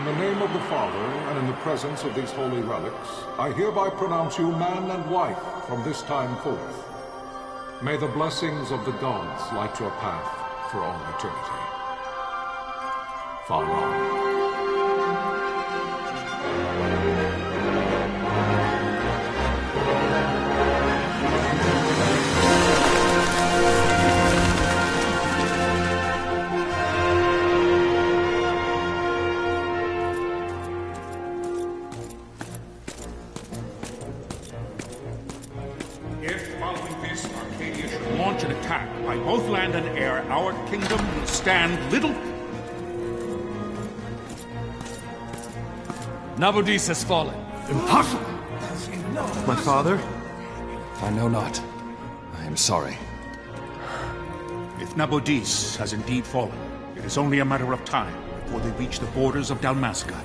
In the name of the Father, and in the presence of these holy relics, I hereby pronounce you man and wife from this time forth. May the blessings of the gods light your path for all eternity. Farewell. Launch an attack by both land and air, our kingdom will stand little... Nabudis has fallen. Impossible! My father? I know not. I am sorry. If Nabudis has indeed fallen, it is only a matter of time before they reach the borders of Dalmasca.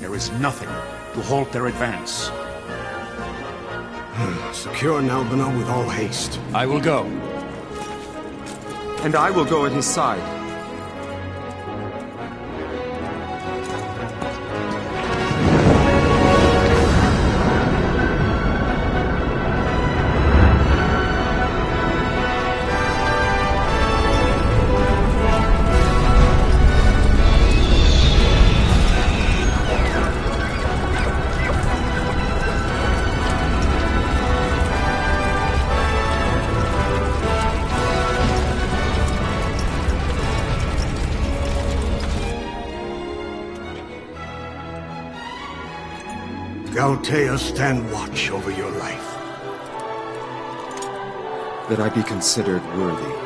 There is nothing to halt their advance. Secure Nalbina with all haste. I will go. And I will go at his side. Galtea, stand watch over your life. That I be considered worthy.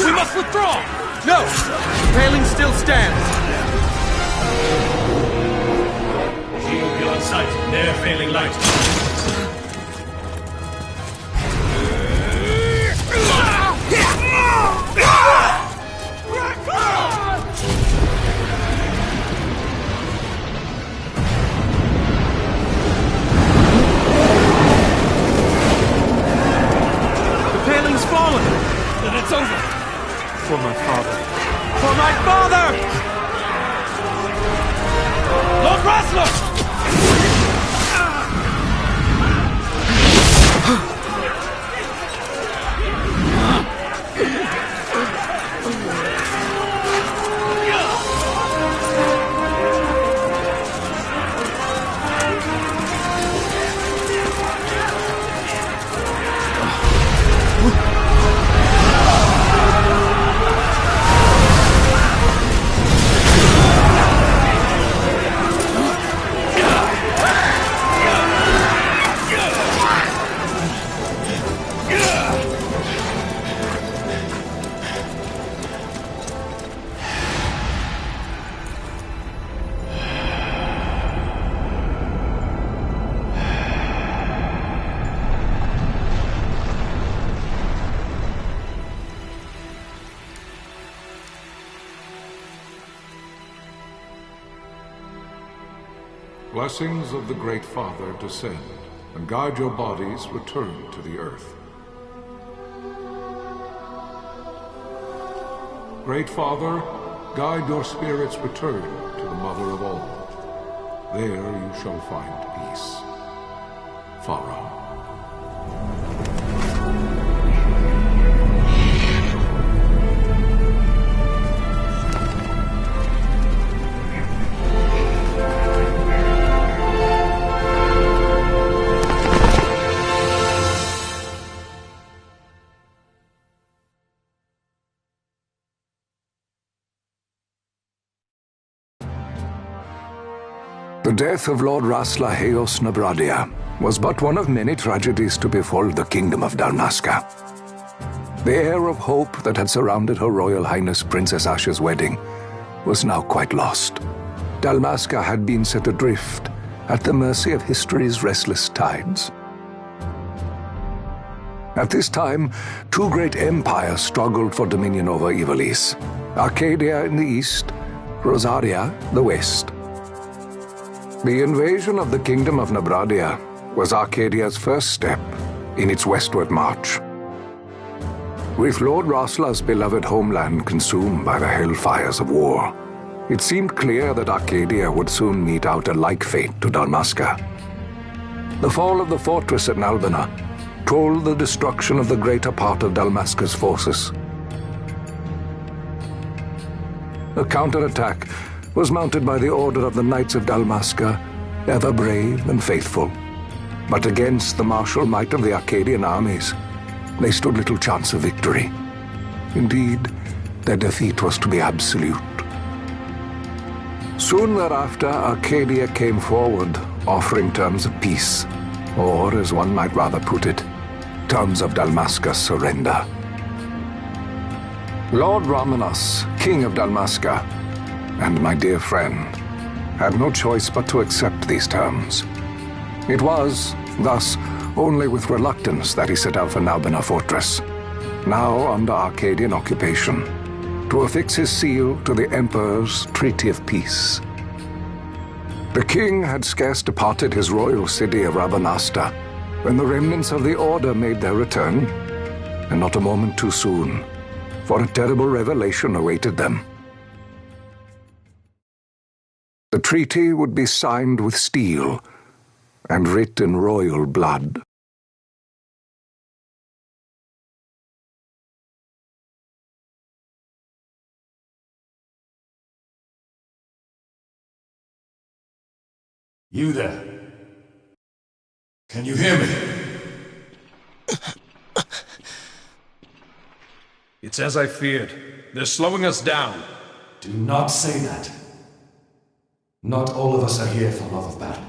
We must withdraw! No! The paling still stands! Shield beyond sight, ne'er failing light. The paling's fallen! Then it's over! For my father. For my father! Lord Rasler! Blessings of the Great Father descend, and guide your bodies return to the earth. Great Father, guide your spirits return to the Mother of all. There you shall find peace. Pharaoh. The death of Lord Rasla Heos Nabradia was but one of many tragedies to befall the Kingdom of Dalmasca. The air of hope that had surrounded Her Royal Highness Princess Asha's wedding was now quite lost. Dalmasca had been set adrift at the mercy of history's restless tides. At this time, two great empires struggled for dominion over Ivalice: Arcadia in the east, Rosaria the west. The invasion of the Kingdom of Nabradia was Arcadia's first step in its westward march. With Lord Rasla's beloved homeland consumed by the hellfires of war, it seemed clear that Arcadia would soon mete out a like fate to Dalmasca. The fall of the fortress at Nalbina told the destruction of the greater part of Dalmasca's forces. A counterattack was mounted by the order of the Knights of Dalmasca, ever brave and faithful. But against the martial might of the Arcadian armies, they stood little chance of victory. Indeed, their defeat was to be absolute. Soon thereafter, Arcadia came forward, offering terms of peace, or, as one might rather put it, terms of Dalmasca's surrender. Lord Ramenas, King of Dalmasca, and my dear friend, had no choice but to accept these terms. It was, thus, only with reluctance that he set out for Nalbina Fortress, now under Arcadian occupation, to affix his seal to the Emperor's Treaty of Peace. The king had scarce departed his royal city of Rabanasta when the remnants of the Order made their return, and not a moment too soon, for a terrible revelation awaited them. The treaty would be signed with steel and writ in royal blood. You there? Can you hear me? It's as I feared. They're slowing us down. Do not say that. Not all of us are here for love of battle.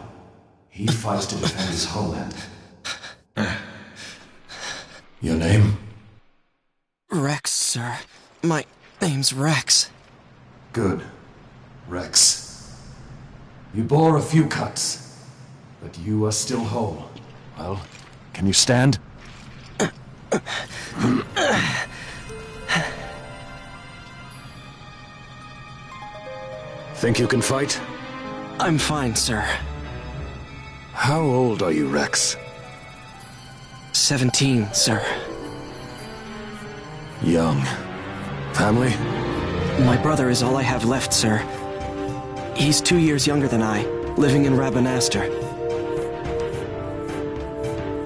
He fights to defend his homeland. Your name? Rex, sir. My name's Rex. Good. Rex. You bore a few cuts, but you are still whole. Well, can you stand? Think you can fight? I'm fine, sir. How old are you, Rex? 17, sir. Young. Family? My brother is all I have left, sir. He's 2 years younger than I, living in Rabanastre.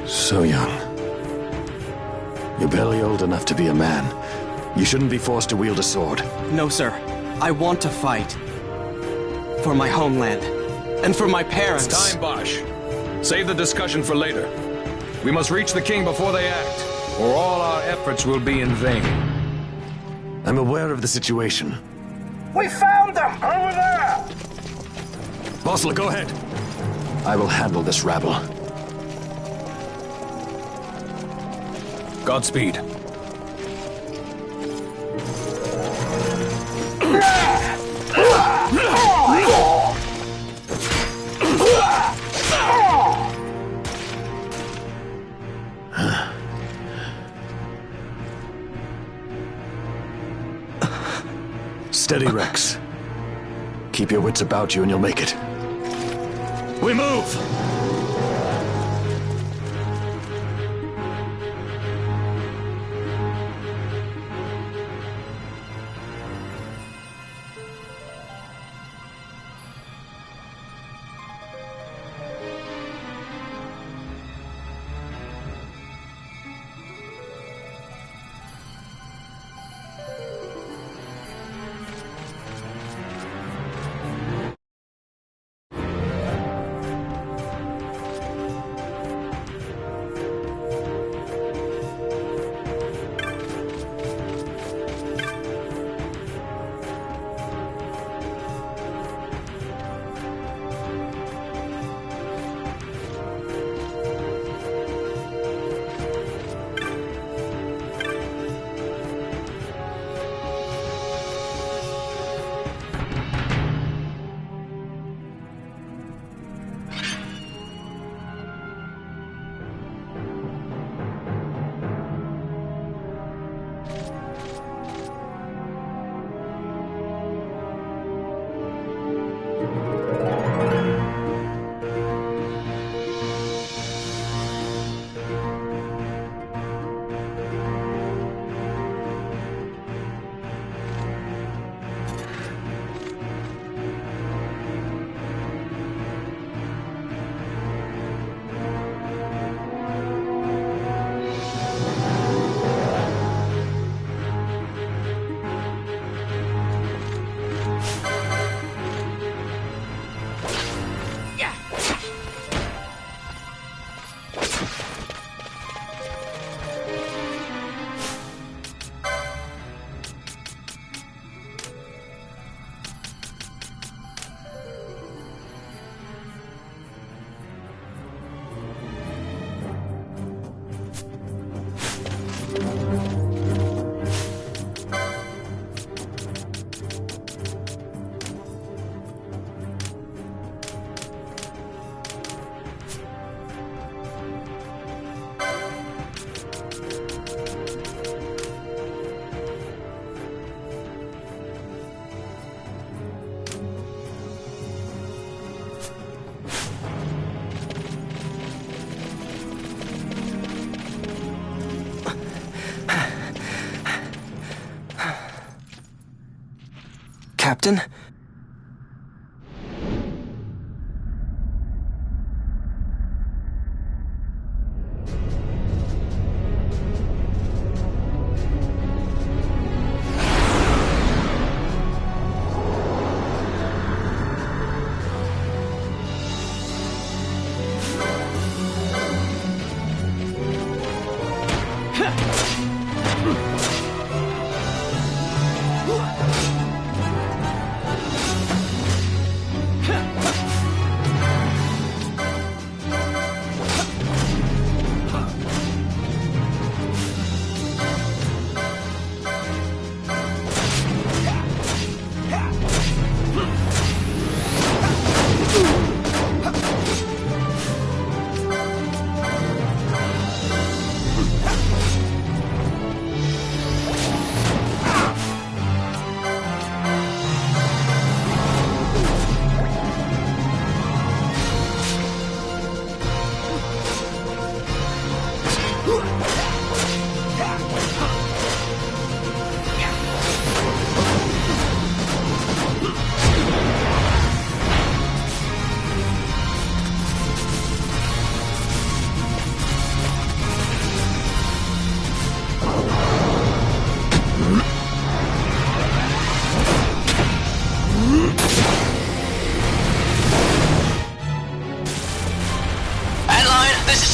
So young. You're barely old enough to be a man. You shouldn't be forced to wield a sword. No, sir. I want to fight. For my homeland. And for my parents. It's time, Bosch. Save the discussion for later. We must reach the king before they act, or all our efforts will be in vain. I'm aware of the situation. We found them! Over there! Bosla, go ahead. I will handle this rabble. Godspeed. Steady, Rex. Keep your wits about you and you'll make it. We move! Captain?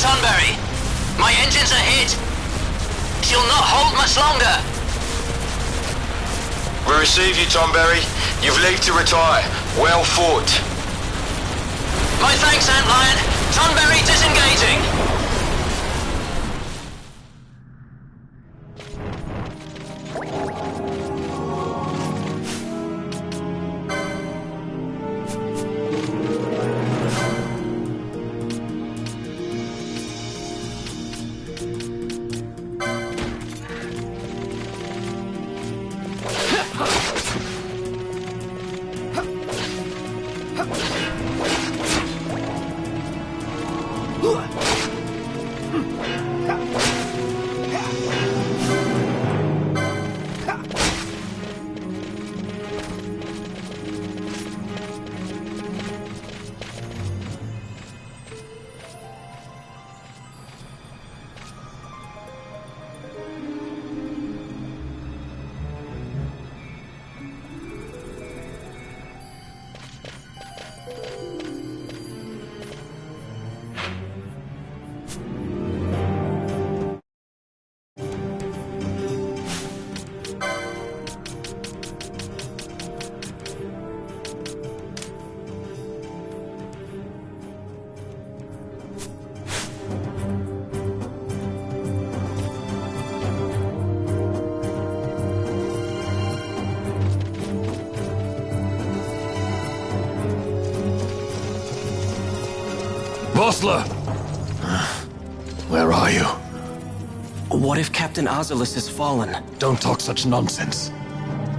Tonberry, my engines are hit. She'll not hold much longer. We receive you, Tonberry. You've leave to retire. Well fought. My thanks, Antlion. Tonberry disengaging. Vossler! Where are you? What if Captain Azulis has fallen? Don't talk such nonsense.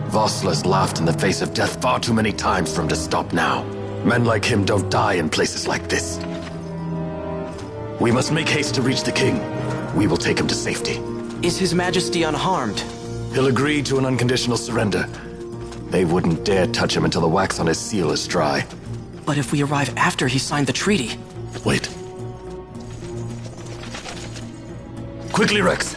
Vossler's laughed in the face of death far too many times for him to stop now. Men like him don't die in places like this. We must make haste to reach the king. We will take him to safety. Is His Majesty unharmed? He'll agree to an unconditional surrender. They wouldn't dare touch him until the wax on his seal is dry. But if we arrive after he signed the treaty... Wait. Quickly, Rex!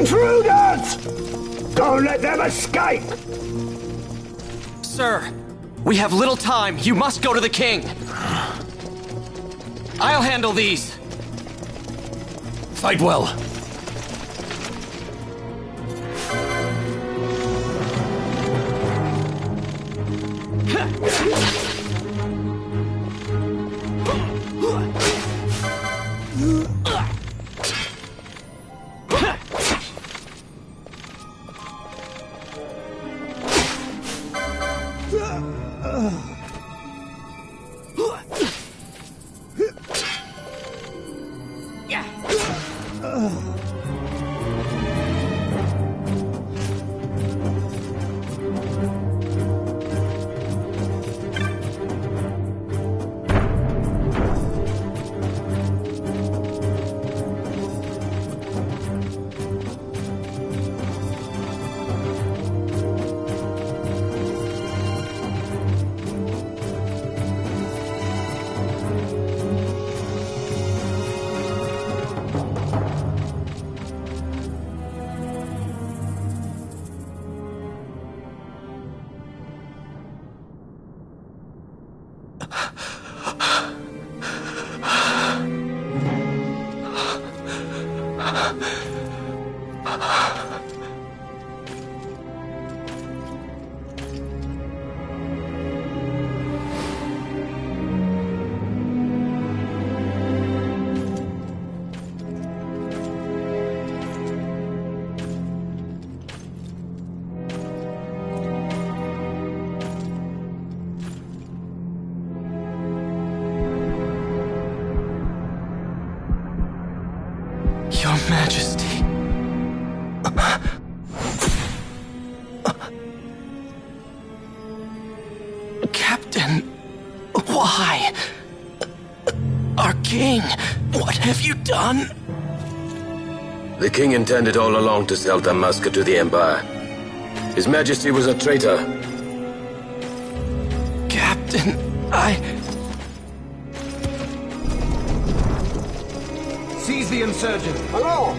Intruders! Don't let them escape! Sir, we have little time. You must go to the king. I'll handle these. Fight well. Your Majesty. Captain, why? Our king, what have you done? The king intended all along to sell Dalmasca to the Empire. His Majesty was a traitor. Captain, Seize the insurgent. Hello!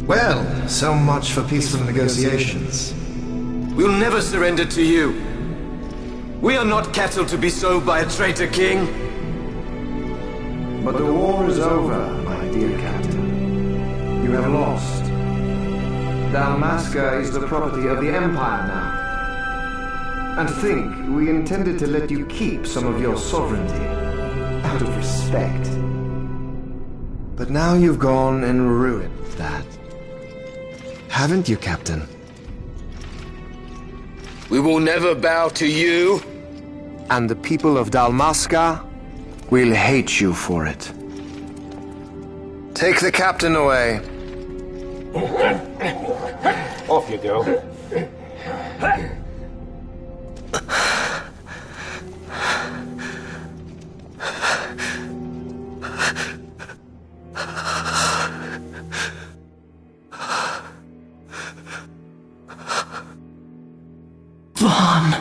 Well, so much for peaceful negotiations. We'll never surrender to you. We are not cattle to be sold by a traitor king. But the war is over, my dear captain. You have lost. Dalmasca is the property of the Empire now. And think, we intended to let you keep some of your sovereignty, out of respect. But now you've gone and ruined that. Haven't you, Captain? We will never bow to you. And the people of Dalmasca will hate you for it. Take the captain away. Off you go. Vaughn.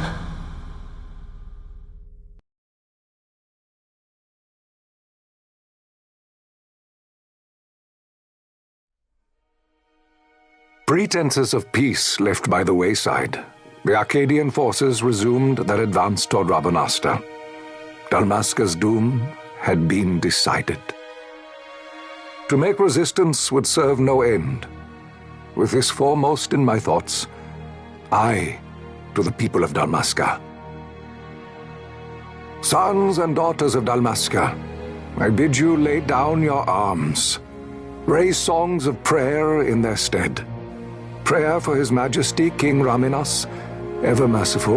Pretenses of peace left by the wayside, the Arcadian forces resumed their advance toward Rabanastre. Dalmasca's doom had been decided. To make resistance would serve no end. With this foremost in my thoughts, I to the people of Dalmasca. Sons and daughters of Dalmasca, I bid you lay down your arms. Raise songs of prayer in their stead. Prayer for His Majesty King Raminas, ever merciful,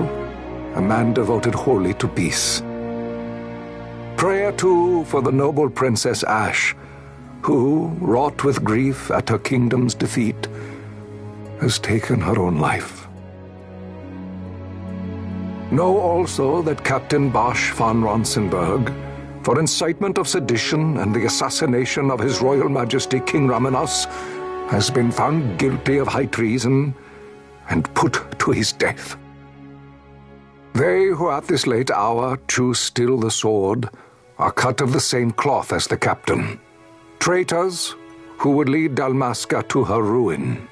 a man devoted wholly to peace. Prayer, too, for the noble Princess Ashe, who, wrought with grief at her kingdom's defeat, has taken her own life. Know also that Captain Bosch von Ronsenberg, for incitement of sedition and the assassination of His Royal Majesty King Raminas, has been found guilty of high treason and put to his death. They who at this late hour choose still the sword are cut of the same cloth as the captain, traitors who would lead Dalmasca to her ruin.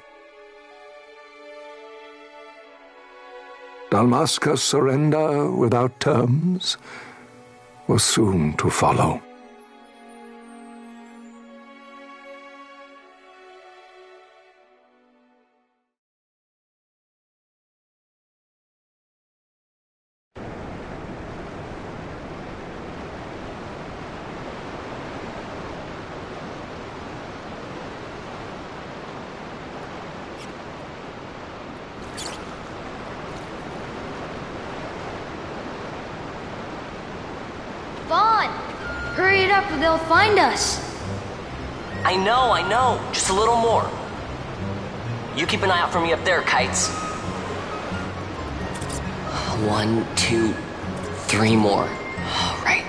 Dalmasca's surrender without terms was soon to follow. Vaughn! Hurry it up or they'll find us! I know. Just a little more. You keep an eye out for me up there, Kites. 1, 2, 3 more. All right.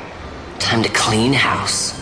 Time to clean house.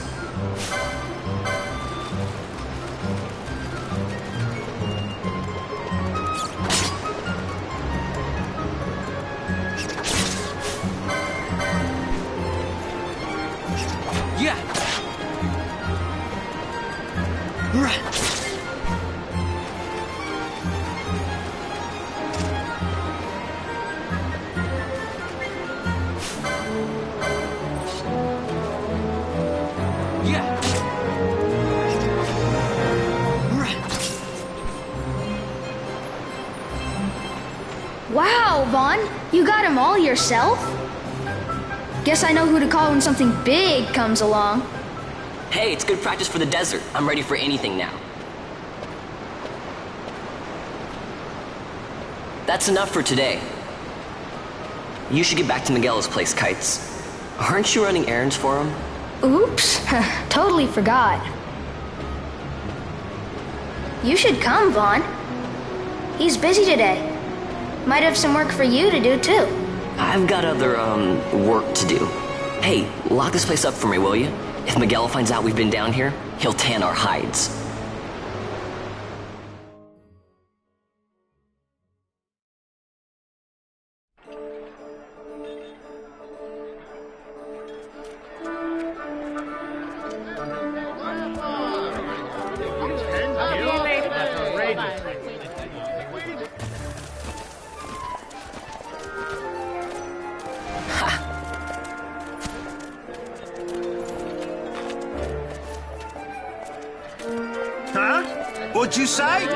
Wow, Vaughn, you got him all yourself? Guess I know who to call when something big comes along. Hey, it's good practice for the desert. I'm ready for anything now. That's enough for today. You should get back to Miguel's place, Kites. Aren't you running errands for him? Oops, totally forgot. You should come, Vaughn. He's busy today. Might have some work for you to do, too. I've got other, work to do. Hey, lock this place up for me, will you? If Miguel finds out we've been down here, he'll tan our hides. What'd you say?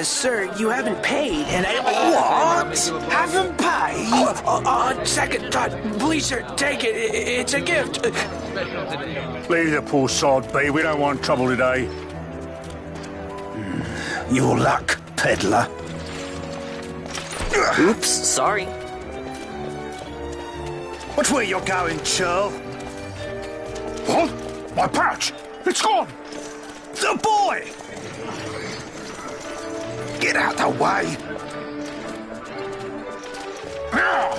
Sir, you haven't paid, and I... What? Haven't paid? On second thought, please, sir, take it. It's a gift. Leave the poor sod be. We don't want trouble today. Your luck, peddler. Oops, sorry. Which way you're going, churl? What? My pouch! It's gone! The boy! Get out the way! Oh!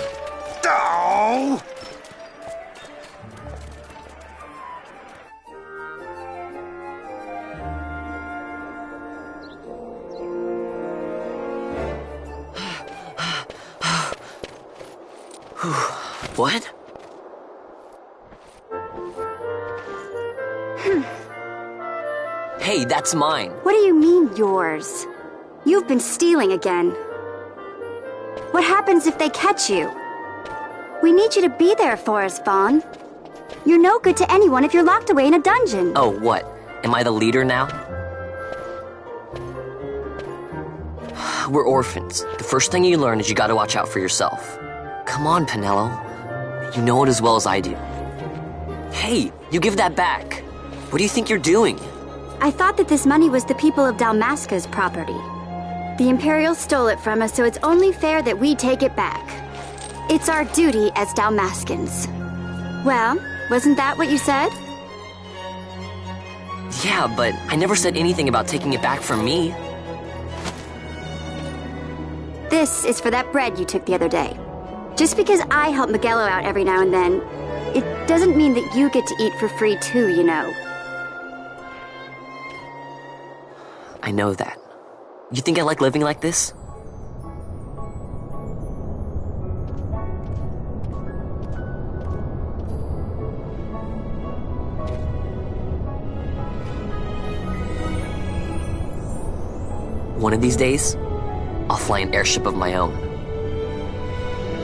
What? Hey, that's mine. What do you mean, yours? You've been stealing again. What happens if they catch you? We need you to be there for us, Vaughn. You're no good to anyone if you're locked away in a dungeon. Oh, what? Am I the leader now? We're orphans. The first thing you learn is you gotta watch out for yourself. Come on, Penelo. You know it as well as I do. Hey, you give that back. What do you think you're doing? I thought that this money was the people of Dalmasca's property. The Imperials stole it from us, so it's only fair that we take it back. It's our duty as Dalmascans. Well, wasn't that what you said? Yeah, but I never said anything about taking it back from me. This is for that bread you took the other day. Just because I help Miguelo out every now and then, it doesn't mean that you get to eat for free too, you know. I know that. You think I like living like this? One of these days, I'll fly an airship of my own.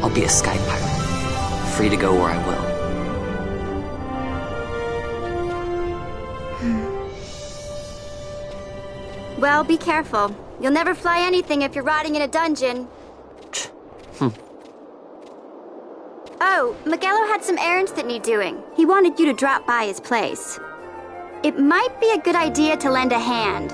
I'll be a sky pirate, free to go where I will. Well, be careful. You'll never fly anything if you're rotting in a dungeon. Oh, Miguelo had some errands that need doing. He wanted you to drop by his place. It might be a good idea to lend a hand.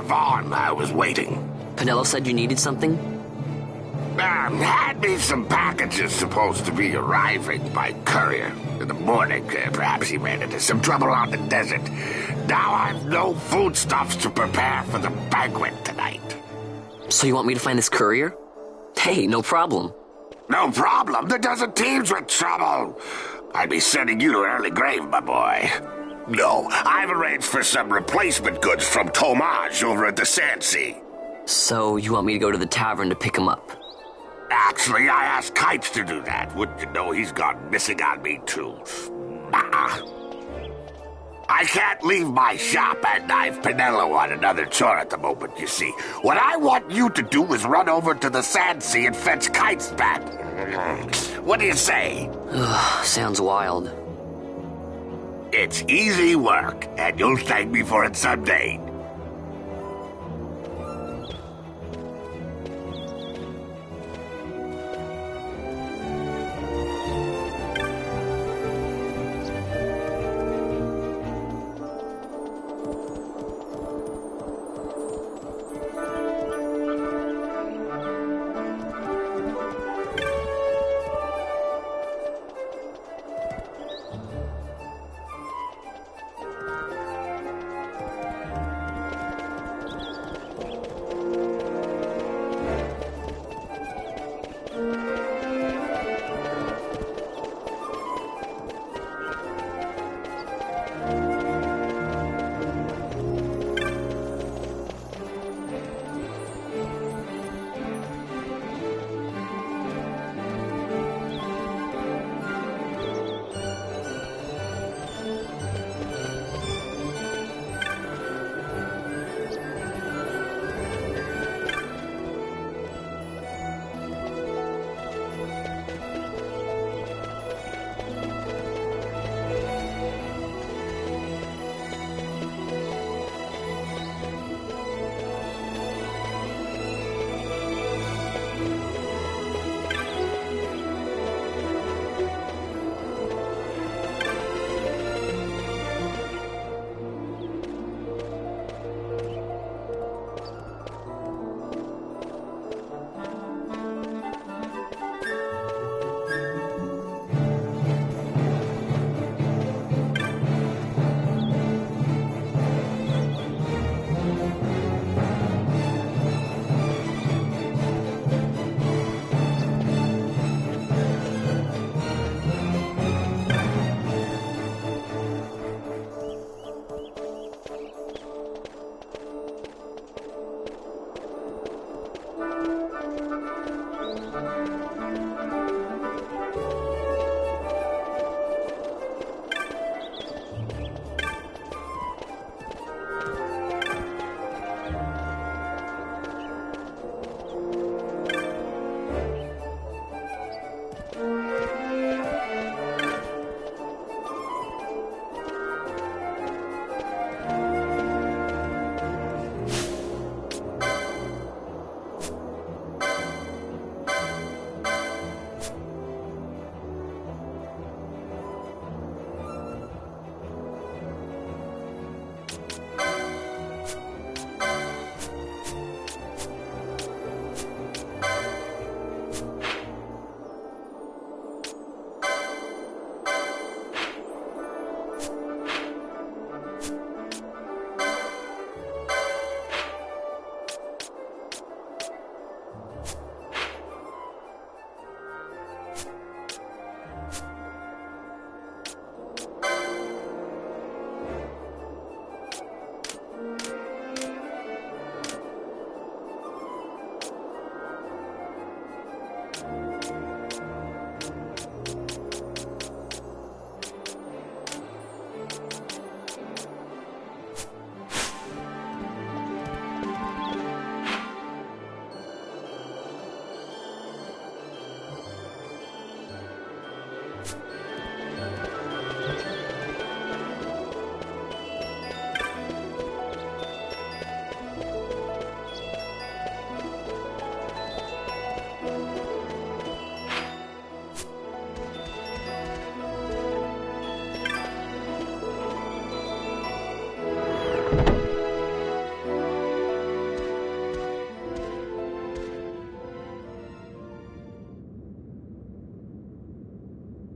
Vaughn, I was waiting. Penelo said you needed something? Had me some packages supposed to be arriving by courier. In the morning, perhaps he ran into some trouble on the desert. Now I've no foodstuffs to prepare for the banquet tonight. So you want me to find this courier? Hey, no problem. No problem? The desert teems with trouble. I'd be sending you to an early grave, my boy. No, I've arranged for some replacement goods from Tomaj over at the Sandsea. So, you want me to go to the tavern to pick him up? Actually, I asked Kites to do that. Wouldn't you know he's gone missing on me, too? Nah. I can't leave my shop, and I've Penelo on another chore at the moment, you see. What I want you to do is run over to the Sand Sea and fetch Kites back. What do you say? Sounds wild. It's easy work, and you'll thank me for it someday.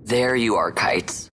There you are, Kites.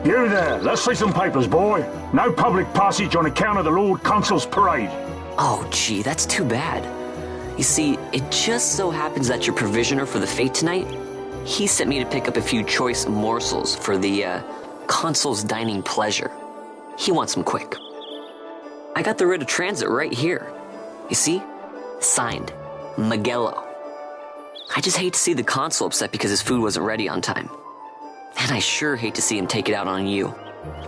You there, let's see some papers, boy. No public passage on account of the Lord Consul's parade. Oh, gee, that's too bad. You see, it just so happens that your provisioner for the fete tonight, he sent me to pick up a few choice morsels for the, Consul's dining pleasure. He wants them quick. I got the writ of transit right here. You see? Signed, Magello. I just hate to see the Consul upset because his food wasn't ready on time. And I sure hate to see him take it out on you.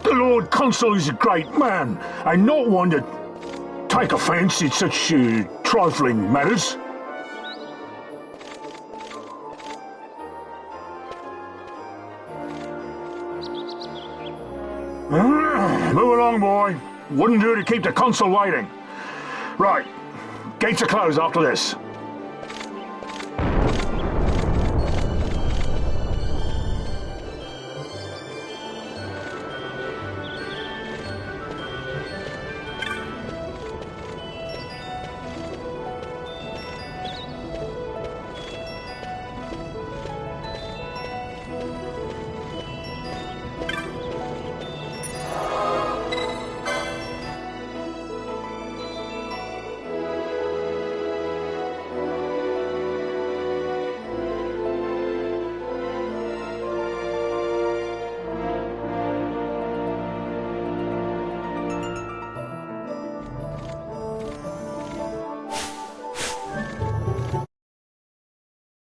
The Lord Consul is a great man, and not one to take offence in such trifling matters. Move along, boy. Wouldn't do to keep the Consul waiting. Right. Gates are closed after this.